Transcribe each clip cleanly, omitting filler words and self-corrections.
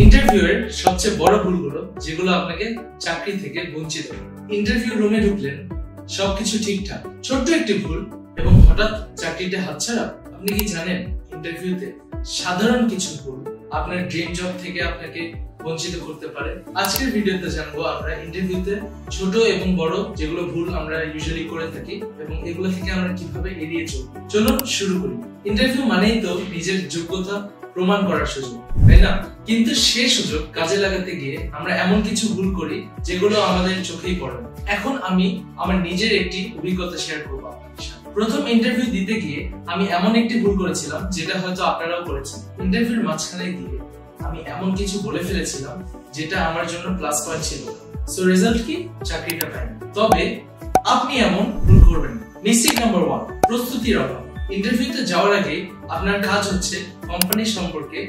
ইন্টারভিউয়ের সবচেয়ে বড় ভুলগুলো যেগুলো আপনাকে চাকরি থেকে বঞ্চিত করে। ইন্টারভিউ রুমে ঢুকলেন, সবকিছু ঠিকঠাক, ছোট্ট একটি ভুল এবং হঠাৎ চাকরিটা হাতছাড়া। আপনি কি জানেন ইন্টারভিউতে সাধারণ কিছু ভুল আপনার ড্রিম জব থেকে আপনাকে বঞ্চিত করতে পারে? আজকের ভিডিওতে জানবো আমরা ইন্টারভিউতে ছোট এবং বড় যেগুলো ভুল আমরা ইউজুয়ালি করে থাকি এবং এগুলো থেকে আমরা কিভাবে এড়িয়ে চলবো। চলুন শুরু করি। ইন্টারভিউ মানেই তো নিজের যোগ্যতা প্রমাণ করার সুযোগ, তাই না? কিন্তু সে সুযোগ কাজে লাগাতে গিয়ে আমরা এমন কিছু ভুল করি যেগুলো আমাদের চোখেই পড়ে না। এখন আমি আমার নিজের একটি অভিজ্ঞতা শেয়ার করবো আপনাদের সাথে। প্রথম ইন্টারভিউ দিতে গিয়ে আমি এমন একটি ভুল করেছিলাম যেটা হয়তো আপনারাও করেছেন। ইন্টারভিউর মাঝখানে গিয়ে আমি এমন কিছু বলে ফেলেছিলাম যেটা আমার জন্য প্লাস পয়েন্ট ছিল। সো রেজাল্ট কি? চাকরিটা পাইনি। তবে আপনি এমন ভুল করবেন না। মিস্টেক নাম্বার 1, প্রস্তুতির অভাব। ইন্টারভিউতে যাওয়ার আগে আপনার কাজ হচ্ছে কোম্পানি সম্পর্কে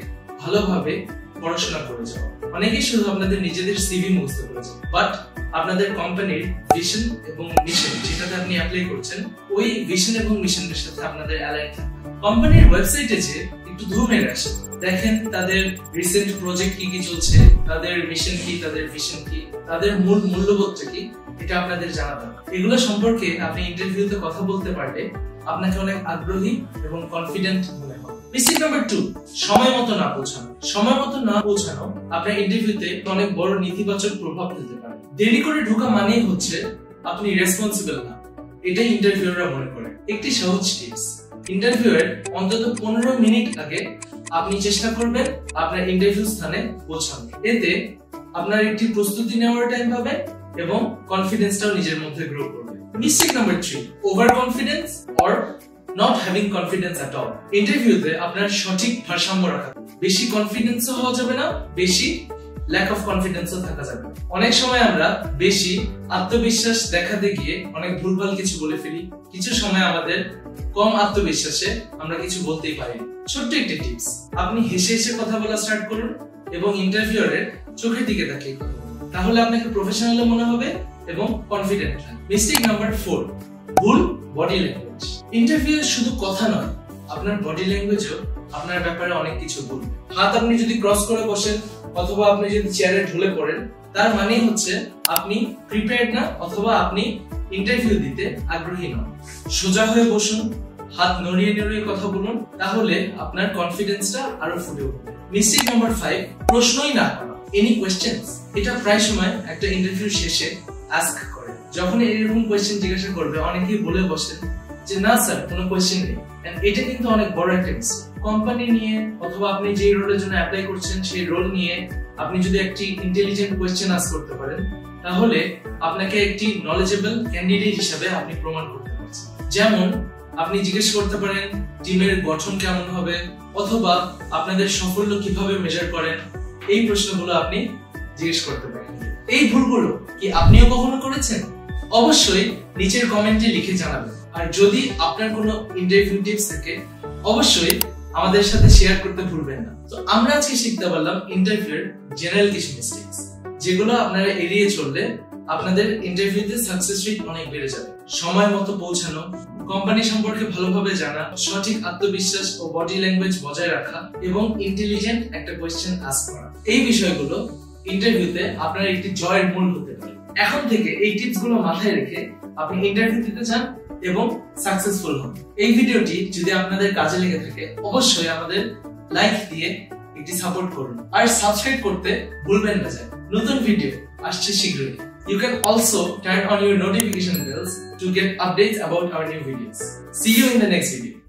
ভালোভাবে পড়াশোনা করে যাওয়া। অনেকেই শুধু আপনাদের নিজেদের সিভি মুখস্থ করেছেন, বাট আপনাদের কোম্পানির ভিশন এবং মিশন যেটাতে আপনি অ্যাপ্লাই করছেন, ওই ভিশন এবং মিশনের সাথে আপনাদের অ্যালাইন থাকবে। কোম্পানির ওয়েবসাইটে যে একটু ধুমে আসে, দেখেন তাদের রিসেন্ট প্রজেক্ট কি কি চলছে, তাদের মিশন কি, তাদের ভিশন কি, তাদের মূল মূল্যবোধটা কি, এটা আপনাদের জানা দরকার। এগুলো সম্পর্কে আপনি ইন্টারভিউতে কথা বলতে পারলে আপনাকে অনেক আগ্রহী এবং কনফিডেন্ট মনে হবে। মিস্টেক নাম্বার 2, সময় মতো না পৌঁছানো। সময় মতো না পৌঁছানো আপনার ইন্টারভিউতে অনেক বড় নেতিবাচক প্রভাব ফেলতে পারে। দেরি করে ঢোকা মানেই হচ্ছে আপনি রেসপন্সিবল না, এটাই ইন্টারভিউয়াররা মনে করে। একটি সহজ টিপস, ইন্টারভিউয়ের অন্তত 15 মিনিট আগে আপনি চেষ্টা করবেন আপনার ইন্টারভিউ স্থানে পৌঁছানো। এতে আপনার একটি প্রস্তুতি নেওয়ার টাইম পাবেন এবং কনফিডেন্সটাও নিজের মধ্যে গ্রো করবে। Mistake number 3, over confidence or not having confidence at all. ইন্টারভিউতে আপনার সঠিক ভারসাম্য রাখা। বেশি কনফিডেন্সও হওয়া যাবে না, বেশি ল্যাক অফ কনফিডেন্সও থাকা যাবে না। অনেক সময় আমরা বেশি আত্মবিশ্বাস দেখাতে গিয়ে অনেক ভুলভাল কিছু বলে ফেলি। কিছু সময় আমাদের কম আত্মবিশ্বাসে আমরা কিছু বলতেই পারি। ছোট্ট একটি টিপস, আপনি হেসে হেসে কথা বলা স্টার্ট করুন এবং ইন্টারভিউয়ারের চোখের দিকে তাকিয়ে কথা বলুন। তাহলে আপনাকে প্রফেশনাল মনে হবে এবং কনফিডেন্ট হবে। মিস্টেক নাম্বার 4, ভুল বডি ল্যাঙ্গুয়েজ। ইন্টারভিউ শুধু কথা নয়, আপনার বডি ল্যাঙ্গুয়েজও আপনার ব্যাপারে অনেক কিছু বলবে। হাত আপনি যদি ক্রস করে বসেন অথবা আপনি যদি চেয়ারে ঢলে পড়েন, তার মানে হচ্ছে আপনি প্রিপেয়ার্ড না অথবা আপনি ইন্টারভিউ দিতে আগ্রহী নন। সোজা হয়ে বসুন, হাত নড়িয়ে নড়িয়ে কথা বলুন, তাহলে আপনার কনফিডেন্সটা আরো ফুটে উঠবে। মিস্টেক নাম্বার 5, প্রশ্নই না করা। এনি কোয়েশ্চেনস, এটা প্রায় সময় একটা ইন্টারভিউ শেষে আস্ক করে। যখন এরকম কোয়েশ্চেন জিজ্ঞাসা করবে, অনেকেই বলে বসেন যে না স্যার কোনো কোয়েশ্চেন নেই। এটা কিন্তু অনেক বড় একটা মিস্টেক। কোম্পানি নিয়ে অথবা আপনি যে রোলের জন্য অ্যাপ্লাই করছেন সেই রোল নিয়ে আপনি যদি একটি ইন্টেলিজেন্ট কোয়েশ্চেন আস্ক করতে পারেন, তাহলে আপনাকে একটি নলেজেবল ক্যান্ডিডেট হিসেবে আপনি প্রমাণ করতে পারছেন। যেমন আপনি জিজ্ঞেস করতে পারেন টিমের গঠন কেমন হবে, অথবা আপনাদের সাফল্য কিভাবে মেজার করেন। এই প্রশ্নগুলো আপনি জিজ্ঞেস করতে পারেন। এই ভুলগুলো কি আপনিও কখনো করেছেন? অবশ্যই নিচের কমেন্টে লিখে জানাবেন। আর যদি আপনার কোনো ইন্টারভিউ টিপস থাকে, অবশ্যই আমাদের সাথে শেয়ার করতে ভুলবেন না। তো আমরা আজকে শিখতে পারলাম ইন্টারভিউর জেনারেল কিছু মিস্টেকস, যেগুলো আপনারা এড়িয়ে চললে আপনাদের ইন্টারভিউতে সাকসেস রেট অনেক বেড়ে যাবে। সময় মতো পৌঁছানো, কোম্পানি সম্পর্কে ভালোভাবে জানা, সঠিক আত্মবিশ্বাস ও বডি ল্যাঙ্গুয়েজ বজায় রাখা এবং ইন্টেলিজেন্ট একটা কোয়েশ্চেন আস্ক করা। এই বিষয়গুলো ইন্টারভিউতে আপনার একটি জয়ের মূল হতে পারে। এখন থেকে এই টিপস গুলো মাথায় রেখে আপনি ইন্টারভিউ দিতে চান এবং সাকসেসফুল হন। এই ভিডিওটি যদি আপনাদের কাজে লেগে থাকে, অবশ্যই আমাদের লাইক দিয়ে একটি সাপোর্ট করুন আর সাবস্ক্রাইব করতে ভুলবেন না। নতুন ভিডিও আসছে শীঘ্রই। You can also turn on your notification bells to get updates about our new videos. See you in the next video.